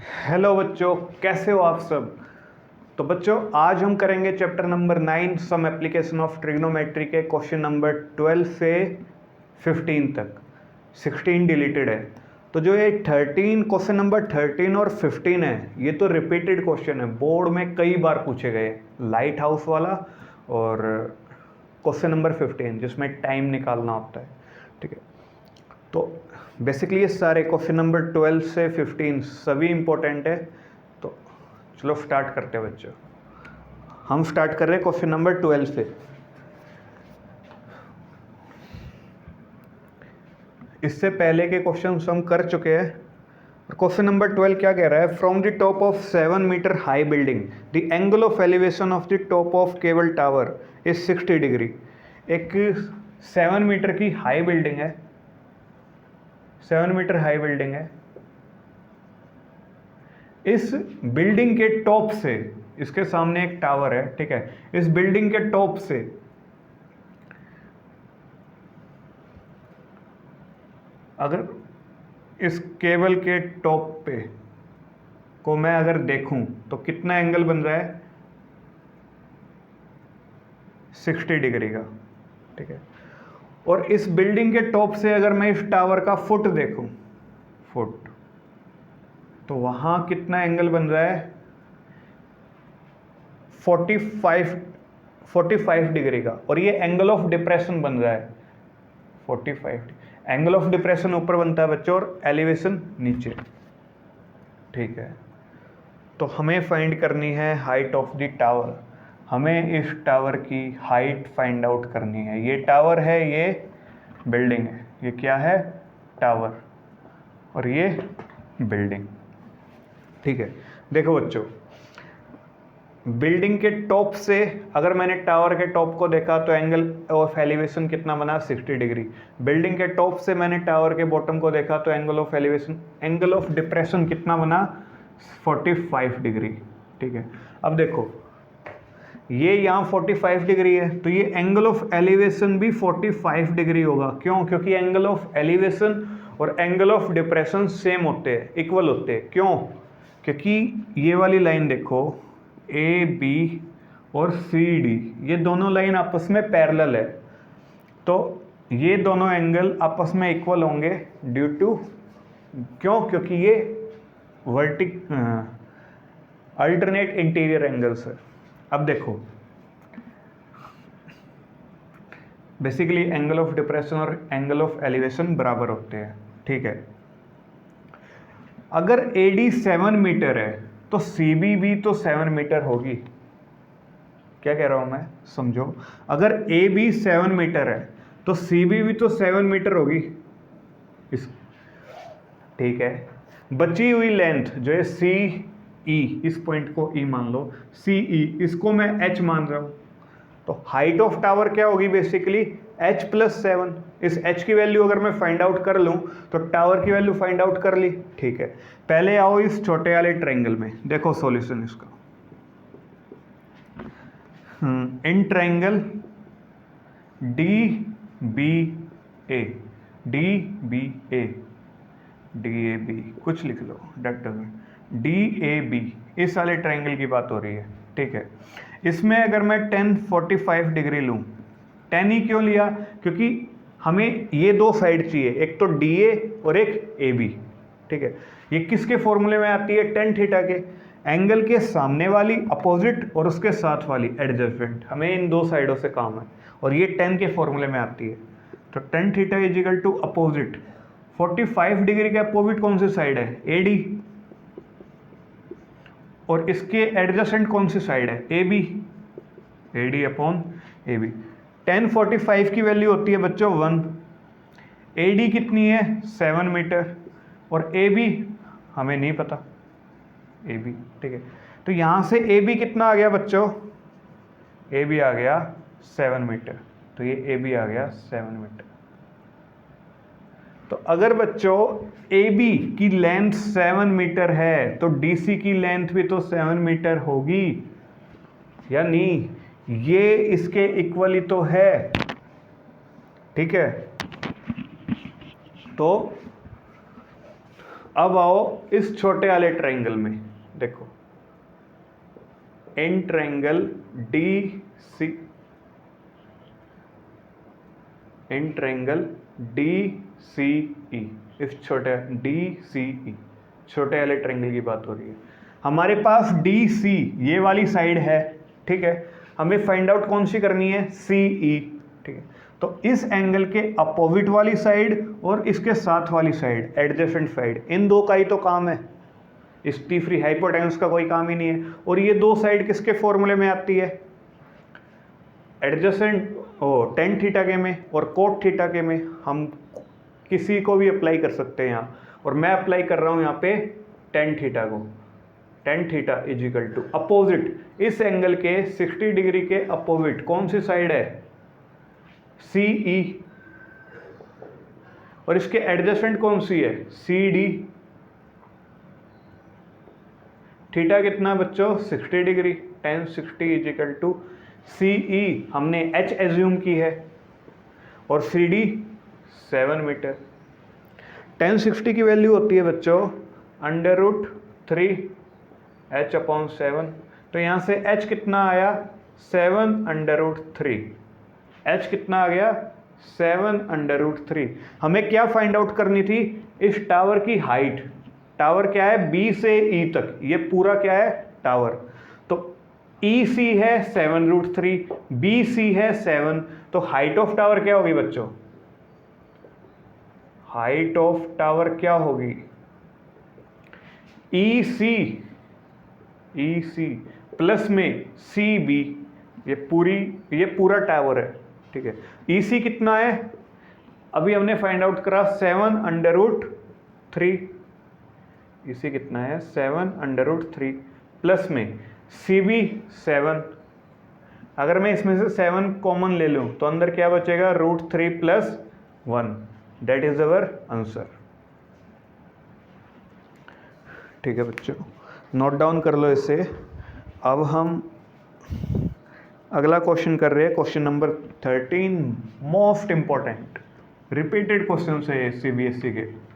Hello बच्चों, कैसे हो आप सब। तो बच्चों आज हम करेंगे chapter number 9 some application of trigonometry के क्वेश्चन नंबर 12 से 15 तक। 16 डिलीटेड है। तो जो ये 13 क्वेश्चन नंबर 13 और 15 है, ये तो रिपीटेड क्वेश्चन है, बोर्ड में कई बार पूछे गए। लाइट हाउस वाला और क्वेश्चन नंबर 15 जिसमें टाइम निकालना होता है। ठीक है, तो बेसिकली ये सारे क्वेश्चन नंबर 12 से 15 सभी इंपॉर्टेंट है। तो चलो स्टार्ट करते हैं बच्चों। हम स्टार्ट कर रहे हैं क्वेश्चन नंबर 12 से। इससे पहले के क्वेश्चन हम कर चुके हैं। क्वेश्चन नंबर 12 क्या कह रहा है? From the top of 7 metre high building the angle of elevation of the top of cable tower is 60 degree. एक 7 मीटर की हाई बिल्डिंग है, 7 मीटर हाई बिल्डिंग है। इस बिल्डिंग के टॉप से, इसके सामने एक टावर है, ठीक है, इस बिल्डिंग के टॉप से अगर इस केबल के टॉप पे को मैं अगर देखूं तो कितना एंगल बन रहा है? 60 डिग्री का। ठीक है, और इस बिल्डिंग के टॉप से अगर मैं इस टावर का फुट देखूं, फुट, तो वहां कितना एंगल बन रहा है? 45 डिग्री का। और ये एंगल ऑफ डिप्रेशन बन रहा है 45। एंगल ऑफ डिप्रेशन ऊपर बनता है बच्चों और एलिवेशन नीचे। ठीक है, तो हमें फाइंड करनी है हाइट ऑफ द टावर। हमें इस टावर की हाइट फाइंड आउट करनी है। ये टावर है, ये बिल्डिंग है, ये क्या है? टावर, और ये बिल्डिंग। ठीक है, देखो बच्चों, बिल्डिंग के टॉप से अगर मैंने टावर के टॉप को देखा तो एंगल ऑफ एलिवेशन कितना बना? 60 डिग्री। बिल्डिंग के टॉप से मैंने टावर के बॉटम को देखा तो angle of elevation, angle of depression कितना बना? 45 डिग्री। ठीक है, अब देखो ये यहाँ 45 डिग्री है, तो ये एंगल ऑफ एलिवेशन भी 45 डिग्री होगा। क्यों? क्योंकि एंगल ऑफ एलिवेशन और एंगल ऑफ डिप्रेशन सेम होते हैं, इक्वल होते हैं। क्यों? क्योंकि ये वाली लाइन देखो, ए बी और सी डी, ये दोनों लाइन आपस में पैरेलल है, तो ये दोनों एंगल आपस में इक्वल होंगे ड्यू टू, क्यों? क्योंकि ये अल्टरनेट इंटीरियर एंगल्स है। अब देखो बेसिकली एंगल ऑफ डिप्रेशन और एंगल ऑफ एलिवेशन बराबर होते हैं। ठीक है, अगर AD 7 मीटर है तो CB भी तो 7 मीटर होगी। क्या कह रहा हूं मैं? समझो, अगर AB 7 मीटर है तो CB भी तो 7 मीटर होगी। ठीक है, बची हुई लेंथ जो है CE, इस पॉइंट को E मान लो, CE, इसको मैं H मान रहा हूं। तो हाइट ऑफ टावर क्या होगी? Basically H+7। इस H की वैल्यू अगर मैं फाइंड आउट कर लूं तो टावर की वैल्यू फाइंड आउट कर ली। ठीक है, पहले आओ इस छोटे वाले ट्रायंगल में, देखो सॉल्यूशन इसका। इन ट्रायंगल DBA, DAB कुछ लिख लो, DAB, इस वाले ट्रायंगल की बात हो रही है। ठीक है, इसमें अगर मैं 1045 डिग्री लूं, 10 ही क्यों लिया? क्योंकि हमें ये दो साइड चाहिए, एक तो DA और एक AB। ठीक है, ये किसके फॉर्मूले में आती है? tan थीटा के। एंगल के सामने वाली अपोजिट और उसके साथ वाली एडजस्टमेंट, हमें इन दो साइडों से काम है, और ये tan के फॉर्मूले में आती है। तो tan theta is equal to opposite, 45 degree के अपोजिट कौन सी साइड है? AD, और इसके एडजेसेंट कौन सी साइड है? AB, AD upon AB। 1045 की वैल्यू होती है बच्चों 1, AD कितनी है? 7 मीटर, और AB हमें नहीं पता, AB। ठीक है, तो यहां से AB कितना आ गया बच्चों? AB आ गया 7 मीटर, तो ये AB आ गया 7 मीटर। तो अगर बच्चों AB की लेंथ 7 मीटर है तो DC की लेंथ भी तो 7 मीटर होगी या नहीं? ये इसके इक्वल ही तो है। ठीक है, तो अब आओ इस छोटे वाले ट्रायंगल में, देखो in triangle D C, in triangle D C E, इस छोटे डी सी ई छोटे वाले ट्रायंगल की बात हो रही है। हमारे पास डी सी ये वाली साइड है, ठीक है, हमें फाइंड आउट कौन सी करनी है, सी ई, ठीक है। तो इस एंगल के अपोजिट वाली साइड और इसके साथ वाली साइड, एडजेसेंट साइड, इन दो का ही तो काम है, स्टी फ्री हाइपोटेन्यूस का कोई काम ही नहीं है। और ये दो साइड किसके फॉर्मूले में आती है, एडजेसेंट टेन थीटा के में और कोट थीटा के में। हम किसी को भी अप्लाई कर सकते हैं यहाँ, और मैं अप्लाई कर रहा हूँ यहाँ पे टेन थीटा को। Tan theta is equal to opposite, इस एंगल के 60 डिग्री के अपोजिट कौन सी साइड है, सी ई, और इसके एडजेसेंट कौन सी है, सी डी। थीटा कितना बच्चों, 60 degree, tan 60 is equal to C E हमने h एज्यूम की है और सी डी 7 मीटर। tan 60 की वैल्यू होती है बच्चों √3 h/7, तो यहाँ से h कितना आया 7√3, h कितना आ गया 7√3। हमें क्या फाइंड आउट करनी थी, इस टावर की हाइट। टावर क्या है, B से E तक, ये पूरा क्या है टावर। तो EC है 7√3, BC है 7, तो हाइट ऑफ टावर क्या होगी बच्चों, हाइट ऑफ टावर क्या होगी, EC प्लस में CB, ये पूरा टावर है, ठीक है। EC कितना है, अभी हमने फाइंड आउट करा 7√3, इसी कितना है 7√3 प्लस में CB 7। अगर मैं इसमें से 7 कॉमन ले लूं तो अंदर क्या बचेगा, √3 + 1, दैट इज अवर आंसर। ठीक है बच्चों, नोट डाउन कर लो इसे। अब हम अगला क्वेश्चन कर रहे हैं, question number 13, most important, repeated question है CBSE के।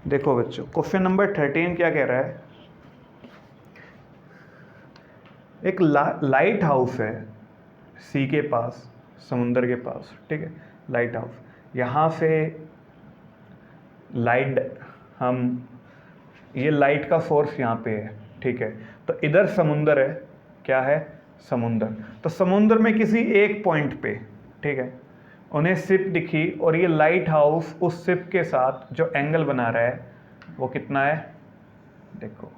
देखो बच्चों, क्वेश्चन नंबर 13 क्या कह रहा है, एक लाइट हाउस है सी के पास, समुंदर के पास, ठीक है, लाइट हाउस। यहाँ से लाइट, ये लाइट का सोर्स यहाँ पे है, ठीक है। तो इधर समुंदर है, क्या है, समुंदर। तो समुंदर में किसी एक पॉइंट पे, ठीक है, उन्हें शिप दिखी और ये लाइट हाउस उस शिप के साथ जो एंगल बना रहा है वो कितना है, देखो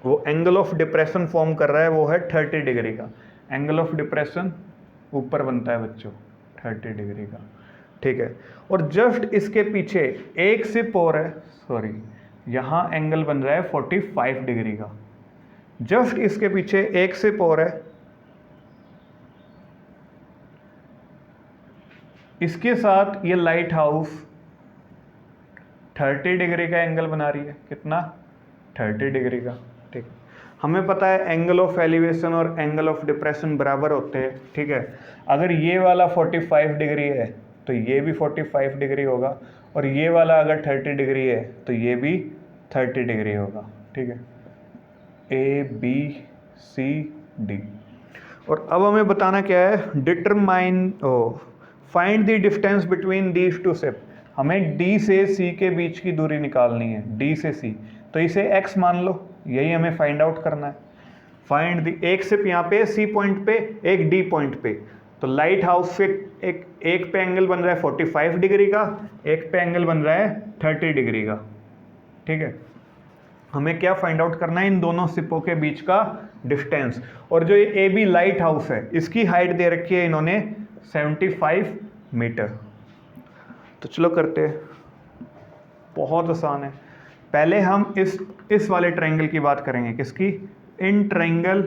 वो एंगल ऑफ डिप्रेशन फॉर्म कर रहा है, वो है 30 डिग्री का। एंगल ऑफ डिप्रेशन ऊपर बनता है बच्चों 30 डिग्री का, ठीक है। और जस्ट इसके पीछे एक शिप और है, सॉरी, यहाँ एंगल बन रहा है 45 डिग्री का। जस्ट इसके पीछे एक शिप और है, इसके साथ ये लाइट हाउस 30 डिग्री का एंगल बना रही है, कितना, 30 डिग्री का, ठीक। हमें पता है एंगल ऑफ एलिवेशन और एंगल ऑफ डिप्रेशन बराबर होते हैं, ठीक है। अगर ये वाला 45 डिग्री है तो ये भी 45 डिग्री होगा, और ये वाला अगर 30 डिग्री है तो ये भी 30 डिग्री होगा, ठीक है। ABCD। और अब हमें बताना क्या है, determine find the distance between these two ship. हमें D से C के बीच की दूरी निकालनी है, D से C, तो इसे x मान लो, यही हमें फाइंड आउट करना है। फाइंड द, एक शिप यहाँ पे C पॉइंट पे, एक D पॉइंट पे। तो लाइट हाउस से एक पे एंगल बन रहा है 45 डिग्री का, एक पे एंगल बन रहा है 30 डिग्री का, ठीक है। हमें क्या फाइंड आउट करना है, इन दोनों शिपों के बीच का डिस्टेंस। और जो ये AB लाइट हाउस है, इसकी हाइट दे रखी है इन्होंने 75 मीटर। तो चलो करते हैं, बहुत आसान है। पहले हम इस वाले ट्रायंगल की बात करेंगे, किसकी, इन ट्रायंगल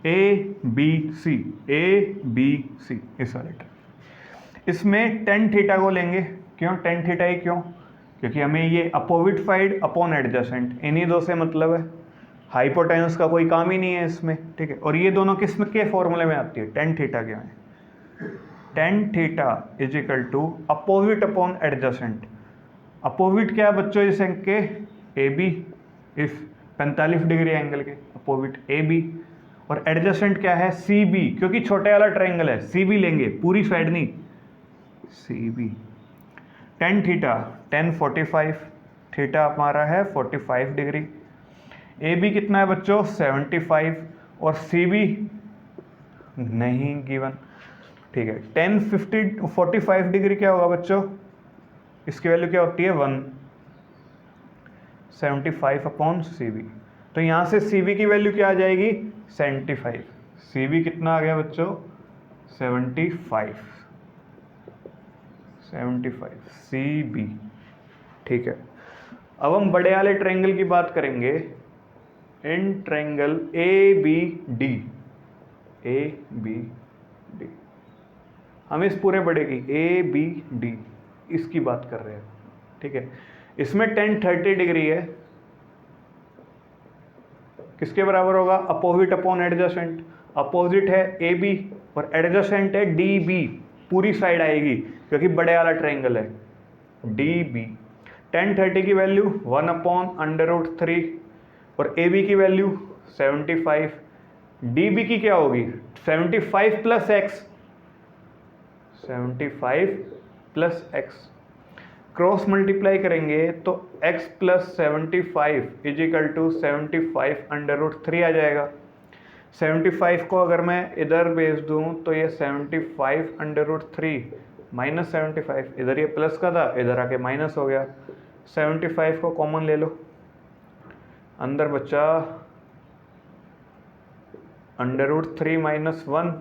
ABC, ABC इस वाले ट्रायंगल। इसमें टेन थीटा को लेंगे। क्यों टेन थीटा ही क्यों? क्योंकि हमें ये अपोजिट साइड अपॉन एडजेसेंट इन्हीं दो से मतलब है, हाइपोटेन्यूस का कोई काम ही नहीं है इसमें, ठीक है। और ये दोनों किस के फॉर्मूले में आती है? टेन थीटा के में। Tan theta is equal to opposite upon adjacent. Opposite क्या है बच्चों इस एंगल के? ए बी, इस 45 डिग्री एंगल के अपोजिट ए बी। और एडजेसेंट क्या है? सी बी, क्योंकि छोटे वाला ट्रायंगल है, सी बी लेंगे, पूरी साइड नहीं, C B. Tan theta, tan 45, theta हमारा है 45 डिग्री। ए बी कितना है बच्चों? 75। और सी बी नहीं गिवन, ठीक है। टेन 45 डिग्री क्या होगा बच्चों? इसकी वैल्यू क्या होती है? 1, 75 अपॉन सी बी। तो यहाँ से सी बी की वैल्यू क्या आ जाएगी? 75। सी बी कितना आ गया बच्चों? 75, 75 सी बी, ठीक है। अब हम बड़े वाले ट्रायंगल की बात करेंगे। In triangle A B D, A B D, हम इस पूरे बड़े की ए बी डी इसकी बात कर रहे हैं, ठीक है। इसमें टेन 30 डिग्री है, किसके बराबर होगा? Opposite upon adjacent. अपोजिट है ए बी और एडजेसेंट है डी बी, पूरी साइड आएगी क्योंकि बड़े वाला ट्रायंगल है, डी बी। टेन 30 की वैल्यू 1 अपॉन √3 और ए बी की वैल्यू 75। डी बी की क्या होगी? 75 plus X, 75 plus X, cross multiply करेंगे तो x plus 75 is equal to 75 √3 आ जाएगा। 75 को अगर मैं इधर भेज दूं तो ये 75 √3 माइनस 75, इधर ये प्लस का था, इधर आके माइनस हो गया। 75 को कॉमन ले लो, अंदर बचा √3 माइनस 1,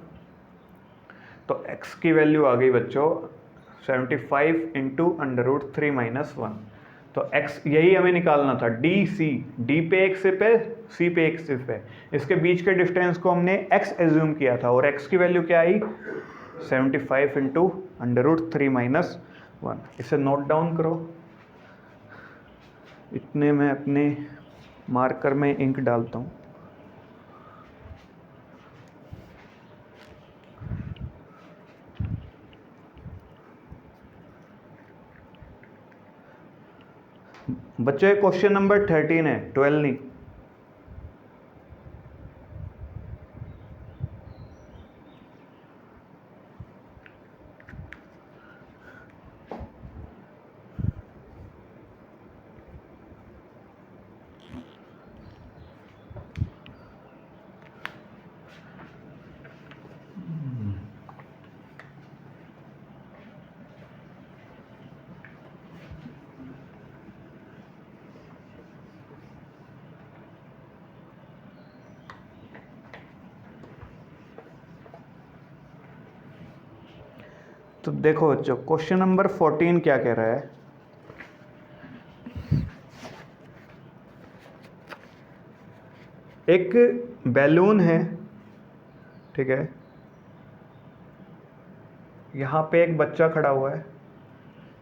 तो x की वैल्यू आ गई बच्चों 75 इंटू √3 माइनस 1। तो x यही हमें निकालना था, डी सी, डी पे एक सिप है, सी पे एक सिप है, इसके बीच के डिस्टेंस को हमने x एज्यूम किया था और x की वैल्यू क्या आई? 75 इंटू √3 माइनस 1। इसे नोट डाउन करो। इतने में अपने मार्कर में इंक डालता हूँ। बच्चों क्वेश्चन नंबर 13 है, 12 नहीं। तो देखो बच्चों क्वेश्चन नंबर 14 क्या कह रहा है? एक बैलून है, ठीक है, यहाँ पे एक बच्चा खड़ा हुआ है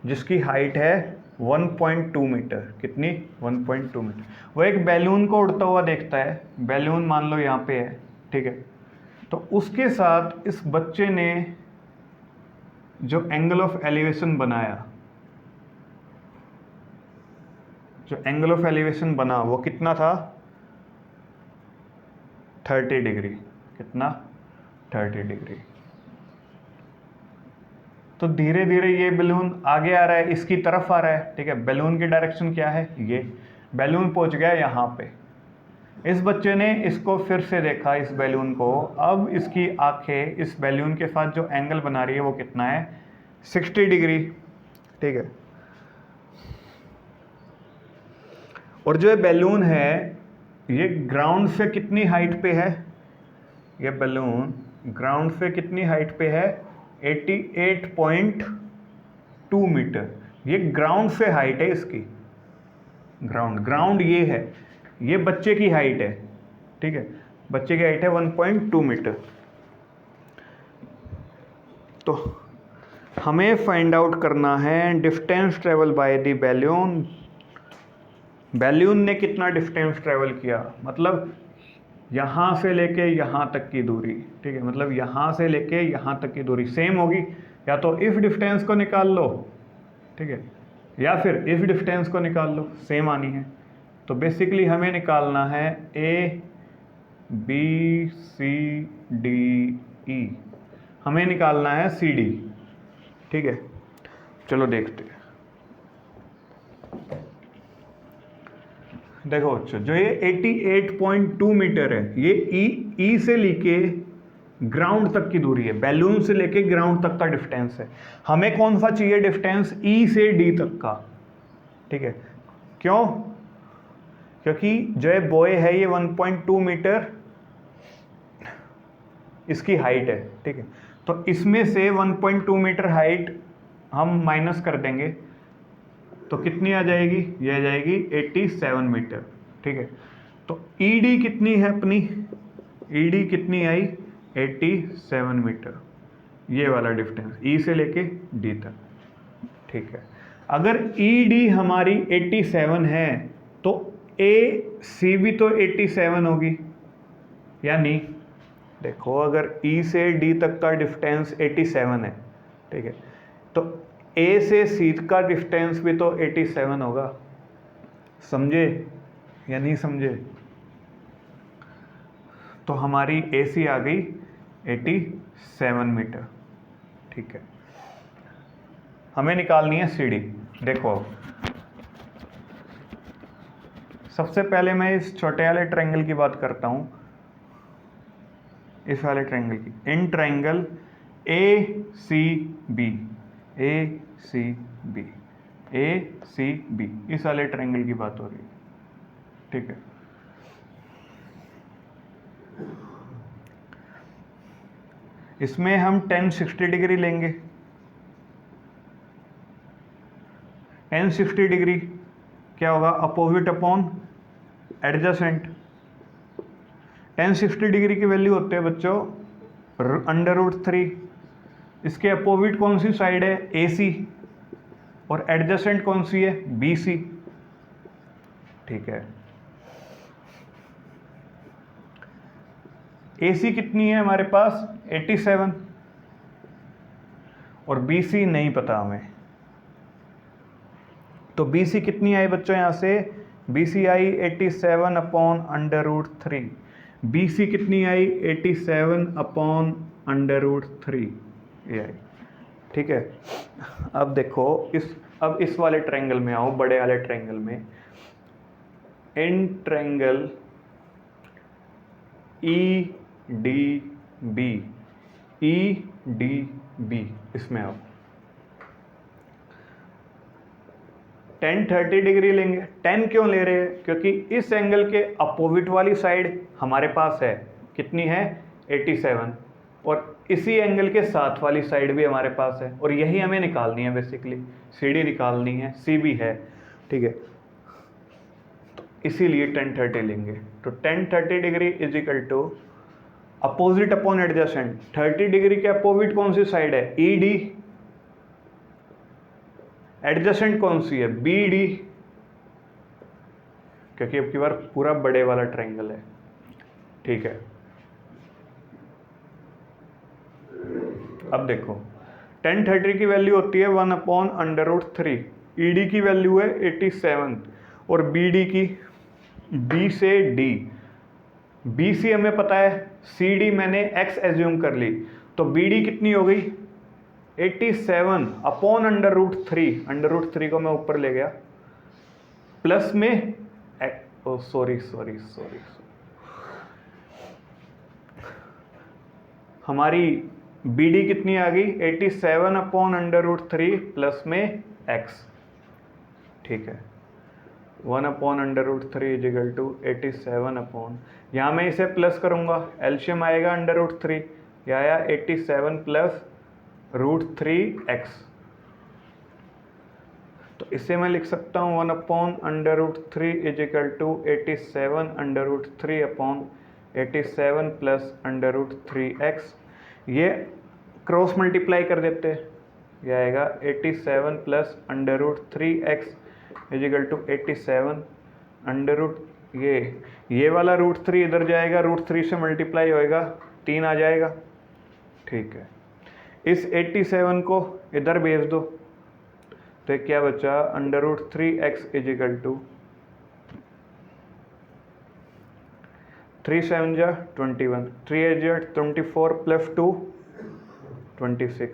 जिसकी हाइट है 1.2 मीटर। कितनी? 1.2 मीटर। वो एक बैलून को उड़ता हुआ देखता है, बैलून मान लो यहाँ पे है, ठीक है। तो उसके साथ इस बच्चे ने जो एंगल ऑफ एलिवेशन बनाया, जो एंगल ऑफ एलिवेशन बना वो कितना था? 30 डिग्री। कितना? 30 डिग्री। तो धीरे धीरे ये बैलून आगे आ रहा है, इसकी तरफ आ रहा है, ठीक है। बैलून की डायरेक्शन क्या है? ये बैलून पहुंच गया यहाँ पे। इस बच्चे ने इसको फिर से देखा, इस बैलून को। अब इसकी आंखें इस बैलून के साथ जो एंगल बना रही है वो कितना है? 60 डिग्री, ठीक है। और जो ये बैलून है ये ग्राउंड से कितनी हाइट पे है? ये बैलून ग्राउंड से कितनी हाइट पे है? 88.2 मीटर। ये ग्राउंड से हाइट है इसकी, ग्राउंड ये है, ये बच्चे की हाइट है, ठीक है। बच्चे की हाइट है 1.2 मीटर। तो हमें फाइंड आउट करना है distance travel by the balloon. Balloon ने कितना डिस्टेंस ट्रेवल किया, मतलब यहाँ से लेके यहाँ तक की दूरी, ठीक है, मतलब यहाँ से लेके यहाँ तक की दूरी सेम होगी। या तो इस डिस्टेंस को निकाल लो, ठीक है, या फिर इस डिस्टेंस को निकाल लो, सेम आनी है। तो बेसिकली हमें निकालना है A B C D E, हमें निकालना है सी डी, ठीक है। चलो देखते हैं। देखो बच्चों, जो ये 88.2 मीटर है, ये ई से लेके ग्राउंड तक की दूरी है, बैलून से लेके ग्राउंड तक का डिस्टेंस है। हमें कौन सा चाहिए डिस्टेंस, ई से डी तक का, ठीक है। क्यों, क्योंकि जो है बॉय है ये 1.2 मीटर इसकी हाइट है, ठीक है। तो इसमें से 1.2 मीटर हाइट हम माइनस कर देंगे तो कितनी आ जाएगी, ये आ जाएगी 87 मीटर, ठीक है। तो ईडी कितनी है अपनी, ईडी कितनी आई 87 मीटर, ये वाला डिस्टेंस ई से लेके डी तक, ठीक है। अगर ईडी हमारी 87 है तो ए सी भी तो 87 होगी, यानी देखो अगर ई से डी तक का डिस्टेंस 87 है, ठीक है, तो ए से सी का डिस्टेंस भी तो 87 होगा। समझे या नहीं समझे? तो हमारी ए सी आ गई 87 मीटर, ठीक है। हमें निकालनी है सी डी। देखो सबसे पहले मैं इस छोटे वाले ट्रायंगल की बात करता हूं, इस वाले ट्रायंगल की। In triangle A C B, A C B, A C B, इस वाले ट्रायंगल की बात हो रही है, ठीक है। इसमें हम tan 60 डिग्री लेंगे। tan 60 डिग्री क्या होगा, opposite upon adjacent. tan 60 degree की वैल्यू होते हैं बच्चों √3। इसके अपोजिट कौन सी साइड है, ए सी, और एडजेसेंट कौन सी है, बी सी, ठीक है। ए सी कितनी है हमारे पास 87 और बी सी नहीं पता हमें। तो बी सी कितनी आई बच्चों, यहां से बी सी आई 87 अपॉन √3। बी सी कितनी आई 87 अपॉन √3, ये आई, ठीक है। अब देखो अब इस वाले ट्रायंगल में आओ, बड़े वाले ट्रायंगल में। In triangle E D B, E D B, इसमें आओ। tan 30 डिग्री लेंगे। tan क्यों ले रहे हैं, क्योंकि इस एंगल के अपोजिट वाली साइड हमारे पास है, कितनी है 87, और इसी एंगल के साथ वाली साइड भी हमारे पास है, और यही हमें निकालनी है बेसिकली, सी डी निकालनी है, सी भी है, ठीक है। तो इसीलिए tan 30 लेंगे। तो tan 30 degree is equal to opposite upon adjacent. 30 degree के अपोजिट कौन सी साइड है, ई डी, एडजेसेंट कौन सी है, बी डी, क्योंकि अब की बार पूरा बड़े वाला ट्रायंगल है, ठीक है। अब देखो tan 30 की वैल्यू होती है 1 अपॉन √3, ई डी की वैल्यू है 87 और बी डी की, बी से डी, बी सी हमें पता है, सी डी मैंने x एज्यूम कर ली, तो बी डी कितनी हो गई 87 अपॉन √3 को मैं ऊपर ले गया, प्लस में सॉरी हमारी बी डी कितनी आ गई 87 अपॉन √3 प्लस में x, ठीक है। 1 upon √3 is equal to 87 upon, यहाँ मैं इसे प्लस करूँगा, एलशियम आएगा √3, यह आया 87 प्लस √3x, तो इसे मैं लिख सकता हूँ 1 upon √3 is equal to 87 √3 upon 87 plus √3x, ये क्रॉस मल्टीप्लाई कर देते हैं, ये आएगा 87 प्लस √3x इजिकल टू 87 ये वाला √3 इधर जाएगा, √3 से मल्टीप्लाई होएगा, 3 आ जाएगा। ठीक है, इस 87 को इधर भेज दो तो ये क्या बचा, √3x इजिकल टू 3 7 जा 21, 3 8 जा 24 प्लस 2 26,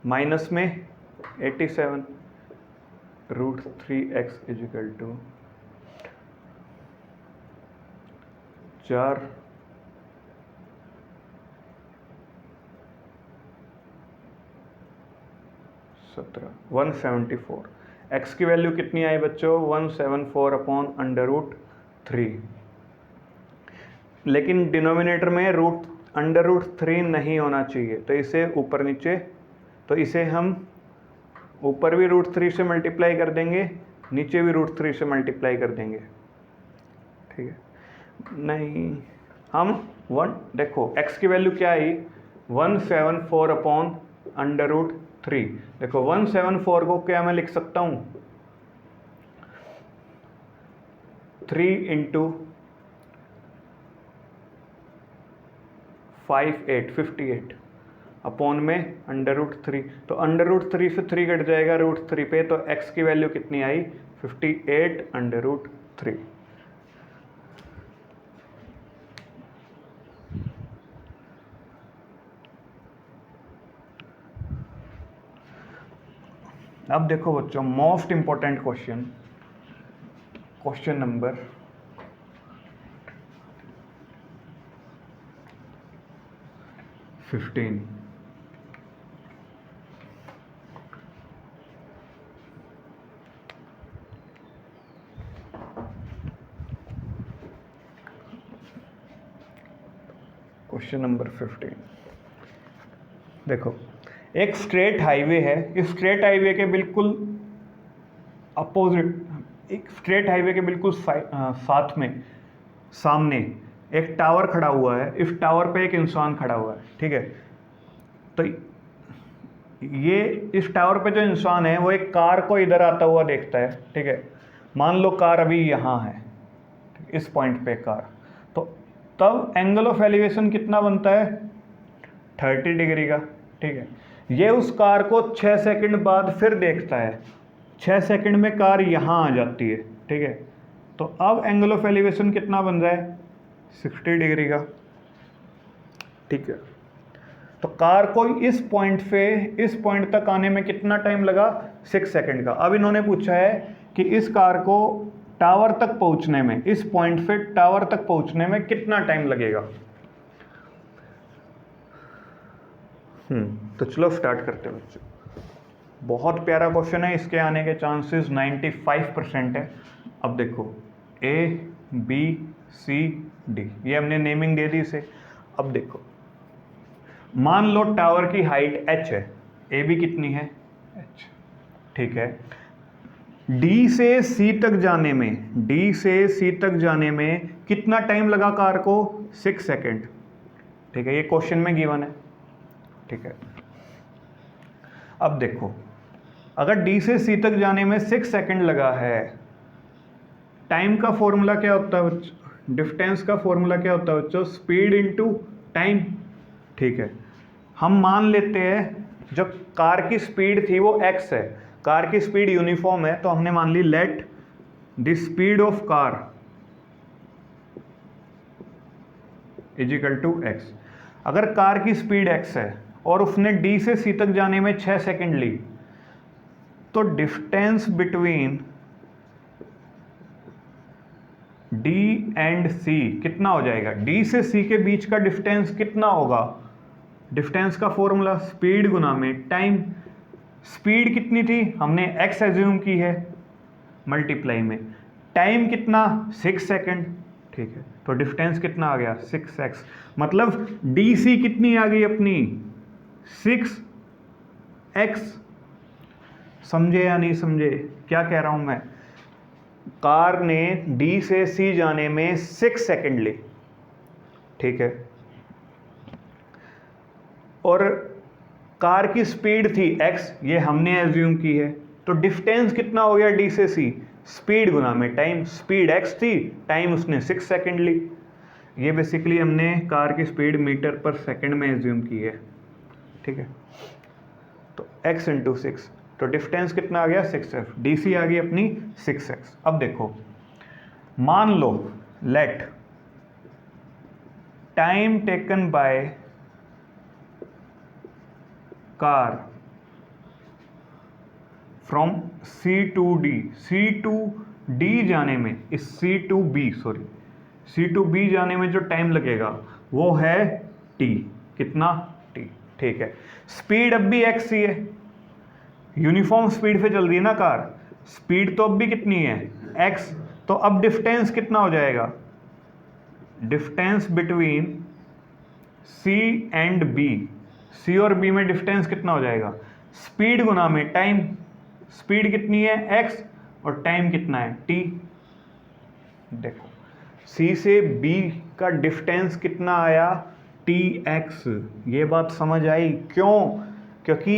माइनस में 87 √3x इजिकल टू 4 17 174। x की वैल्यू कितनी आई बच्चों, 174 अपॉन √3। लेकिन डिनोमिनेटर में √3 नहीं होना चाहिए, तो इसे ऊपर नीचे, तो इसे हम ऊपर भी √3 से मल्टीप्लाई कर देंगे, नीचे भी √3 से मल्टीप्लाई कर देंगे। ठीक है, नहीं हम देखो x की वैल्यू क्या आई, 174 अपॉन √3। देखो 174 को क्या मैं लिख सकता हूँ, 3 × 58 अपॉन में √3, तो √3 से 3 कट जाएगा √3 पे, तो x की वैल्यू कितनी आई, 58 √3। अब देखो बच्चों, most important question number 15। Question number 15 देखो, एक स्ट्रेट हाईवे है, इस स्ट्रेट हाईवे के बिल्कुल अपोजिट, एक स्ट्रेट हाईवे के बिल्कुल साथ में सामने एक टावर खड़ा हुआ है, इस टावर पे एक इंसान खड़ा हुआ है। ठीक है, तो ये इस टावर पे जो इंसान है वो एक कार को इधर आता हुआ देखता है। ठीक है, मान लो कार अभी यहाँ है, इस पॉइंट पे कार, तो तब एंगल ऑफ एलिवेशन कितना बनता है, 30 डिग्री का। ठीक है, ये उस कार को 6 सेकंड बाद फिर देखता है, 6 सेकंड में कार यहाँ आ जाती है। ठीक है, तो अब एंगल ऑफ एलिवेशन कितना बन रहा है, 60 डिग्री का। ठीक है, तो कार को इस पॉइंट से इस पॉइंट तक आने में कितना टाइम लगा, 6 सेकंड का। अब इन्होंने पूछा है कि इस कार को टावर तक पहुंचने में, इस पॉइंट से टावर तक पहुंचने में कितना टाइम लगेगा। तो चलो स्टार्ट करते हैं बच्चों। बहुत प्यारा क्वेश्चन है, इसके आने के चांसेस 95% है। अब देखो A B C D, ये हमने नेमिंग दे दी इसे। अब देखो, मान लो टावर की हाइट h है, A B कितनी है, h। ठीक है, D से C तक जाने में कितना टाइम लगा कार को, 6 सेकंड। ठीक है, ये क्वेश्चन में गिवन है। ठीक है, अब देखो, अगर D से C तक जाने में 6 सेकंड लगा है, टाइम का फॉर्मूला क्या होता है बच्चों, डिस्टेंस का फॉर्मूला क्या होता है बच्चों, स्पीड इनटू टाइम। ठीक है, हम मान लेते हैं जब कार की स्पीड थी वो x है, कार की स्पीड यूनिफॉर्म है, तो हमने मान ली let the speed of car is equal to x। अगर कार की स्पीड x है और उसने D से C तक जाने में 6 सेकंड ली, तो distance between D and C कितना हो जाएगा, D से C के बीच का डिस्टेंस कितना होगा, डिस्टेंस का फॉर्मूला स्पीड गुना में टाइम। स्पीड कितनी थी, हमने x एज्यूम की है, मल्टीप्लाई में टाइम कितना, 6 सेकंड। ठीक है, तो डिस्टेंस कितना आ गया, 6x। मतलब DC कितनी आ गई अपनी, 6x। समझे या नहीं समझे क्या कह रहा हूं मैं, कार ने डी से सी जाने में 6 सेकंड ली, ठीक है, और कार की स्पीड थी x, ये हमने एज्यूम की है, तो डिस्टेंस कितना हो गया डी से सी, स्पीड गुना में टाइम, स्पीड x थी, टाइम उसने 6 सेकंड ली। ये बेसिकली हमने कार की स्पीड मीटर पर सेकंड में एज्यूम की है, ठीक है। तो x इंटू 6, तो डिस्टेंस कितना आ गया 6f, डी सी आ गई अपनी 6x। अब देखो, मान लो let time taken by car from C to D, C to D जाने में, इस C टू B जाने में जो टाइम लगेगा वो है T, कितना T, ठीक है। स्पीड अब भी x ही है, यूनिफॉर्म स्पीड पे चल रही है ना कार, स्पीड तो अब भी कितनी है x, तो अब डिस्टेंस कितना हो जाएगा, distance between C and B, C और B में डिस्टेंस कितना हो जाएगा, स्पीड गुना में टाइम, स्पीड कितनी है x और टाइम कितना है t। देखो C से B का डिस्टेंस कितना आया tx, ये बात समझ आई क्यों, क्योंकि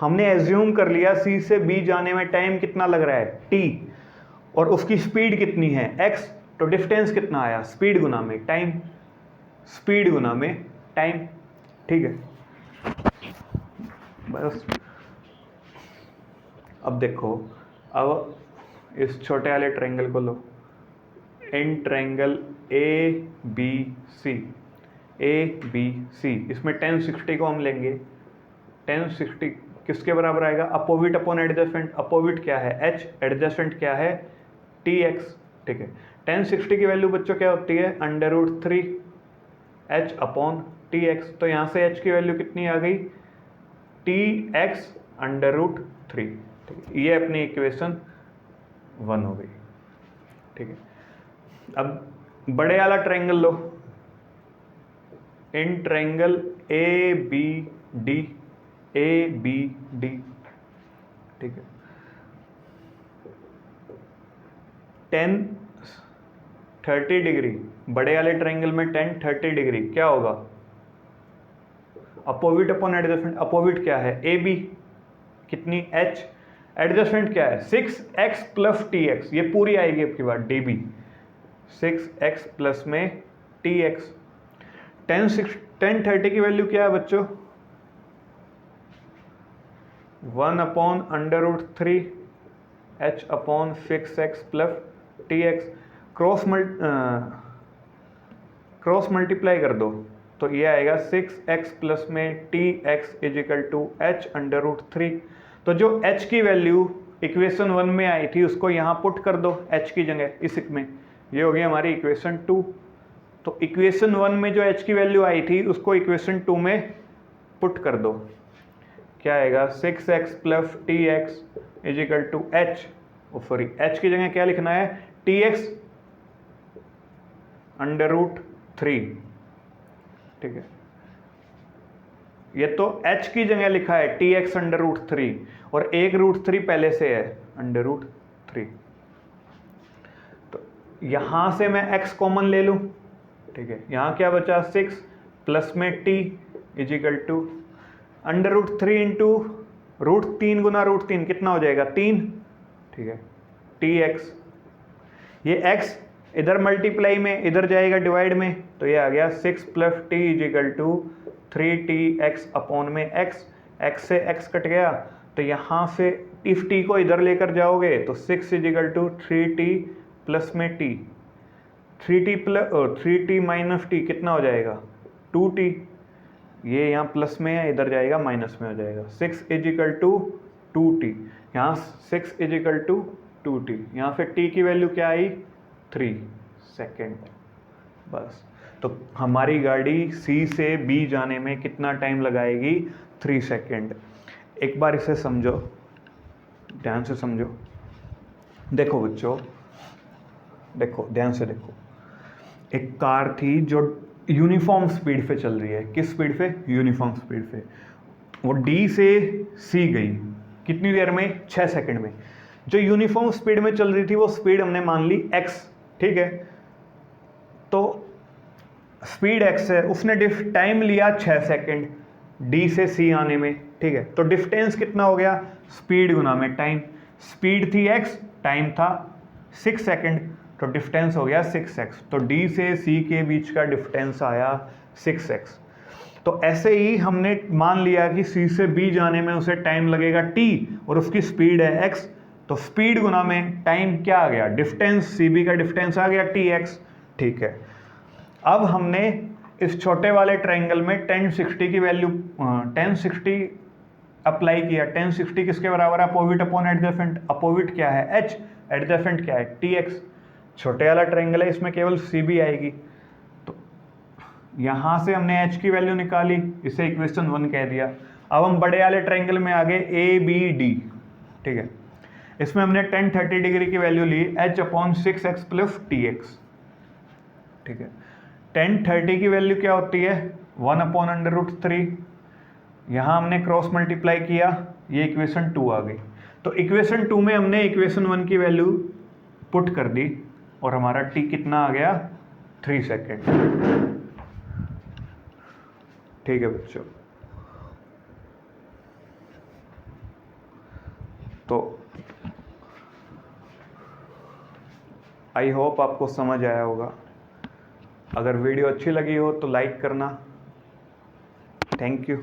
हमने एज्यूम कर लिया C से B जाने में टाइम कितना लग रहा है t, और उसकी स्पीड कितनी है x, तो डिस्टेंस कितना आया, स्पीड गुना में टाइम, स्पीड गुना में टाइम, ठीक है। बस अब देखो, अब इस छोटे वाले ट्रायंगल को लो, इन ट्रायंगल ABC, इसमें tan 60 को हम लेंगे, tan 60 किसके बराबर आएगा, अपोजिट अपॉन एडजस्टेंट, अपोजिट क्या है h, एडजस्टेंट क्या है tx, ठीक है। tan 60 की वैल्यू बच्चों क्या होती है, √3 h अपॉन tx, तो यहाँ से h की वैल्यू कितनी आ गई, tx √3, ये अपनी इक्वेशन 1 हो गई, ठीक है। अब बड़े वाला triangle low, in triangle ABD, ठीक है, tan 30 डिग्री, बड़े वाले ट्रायंगल में tan 30 डिग्री क्या होगा, अपोजिट अपॉन एडजस्टेंट, अपोजिट क्या है AB, कितनी h, एडजस्टेंट क्या है 6x प्लस tx, ये पूरी आएगी आपकी बात dB, 6x प्लस में tx। tan 30 की वैल्यू क्या है बच्चों, 1 upon √3 h upon 6x plus tx, cross multiply कर दो तो ये आएगा 6x प्लस में tx इजिकल टू h √3। तो जो h की वैल्यू इक्वेशन 1 में आई थी उसको यहाँ पुट कर दो h की जगह, इस में, ये हो गई हमारी इक्वेशन 2। तो इक्वेशन 1 में जो h की वैल्यू आई थी उसको इक्वेशन 2 में पुट कर दो, क्या आएगा 6x plus tx is equal to h, sorry h की जगह क्या लिखना है tx √3, ठीक है। ये तो h की जगह लिखा है tx √3 और एक √3 पहले से है √3, तो यहां से मैं x कॉमन ले लूं, ठीक है। यहाँ क्या बचा 6 प्लस में t इजिकल टू √3 इंटू √3 गुना √3 कितना हो जाएगा 3, ठीक है, tx, ये x इधर मल्टीप्लाई में इधर जाएगा डिवाइड में, तो ये आ गया 6 plus t is equal to 3tx upon में x से x कट गया, तो यहाँ से इफ t को इधर लेकर जाओगे तो 6 इजिकल टू 3t प्लस में t, 3t माइनस t कितना हो जाएगा 2t, ये यहाँ प्लस में है इधर जाएगा माइनस में हो जाएगा, 6 इजिकल टू 2t, यहाँ 6 इजिकल टू 2t, यहाँ से t की वैल्यू क्या आई 3 सेकेंड, बस। तो हमारी गाड़ी C से B जाने में कितना टाइम लगाएगी 3 सेकेंड। एक बार इसे समझो, ध्यान से समझो, देखो बच्चों, देखो ध्यान से देखो, एक कार थी जो यूनिफॉर्म स्पीड पे चल रही है, किस स्पीड पे, यूनिफॉर्म स्पीड पे, वो D से C गई कितनी देर में 6 सेकंड में, जो यूनिफॉर्म स्पीड में चल रही थी वो स्पीड हमने मान ली x, ठीक है। तो स्पीड x है, उसने टाइम लिया 6 सेकंड D से C आने में, ठीक है। तो डिस्टेंस कितना हो गया, स्पीड गुना में टाइम। स्पीड थी x, टाइम था 6 सेकंड, तो डिस्टेंस हो गया 6x। तो D से C के बीच का डिस्टेंस आया 6x। तो ऐसे ही हमने मान लिया कि C से B जाने में उसे टाइम लगेगा t और उसकी स्पीड है x, तो स्पीड गुना में टाइम क्या आ गया, डिस्टेंस, CB का डिस्टेंस आ गया tx, ठीक है। अब हमने इस छोटे वाले ट्रायंगल में tan 60 की वैल्यू tan 60 अप्लाई किया। tan 60 किसके बराबर है, अपोजिट अपॉन एडजेसेंट। अपोजिट क्या है h, एडजेसेंट क्या है tx। छोटे वाला ट्रायंगल है, इसमें केवल CB आएगी, तो यहाँ से हमने h की वैल्यू निकाली, इसे इक्वेशन 1 कह दिया। अब हम बड़े वाले ट्रायंगल में आ गए ABD, ठीक है। इसमें हमने tan 30 डिग्री की वैल्यू ली h upon 6x plus tx, ठीक है। tan 30 की वैल्यू क्या होती है, 1 अपॉन √3। यहाँ हमने क्रॉस मल्टीप्लाई किया, ये इक्वेशन 2 आ गई। तो इक्वेशन 2 में हमने इक्वेशन 1 की वैल्यू पुट कर दी और हमारा t कितना आ गया, 3 सेकेंड, ठीक है बच्चों। तो आई होप आपको समझ आया होगा। अगर वीडियो अच्छी लगी हो तो लाइक करना। Thank you.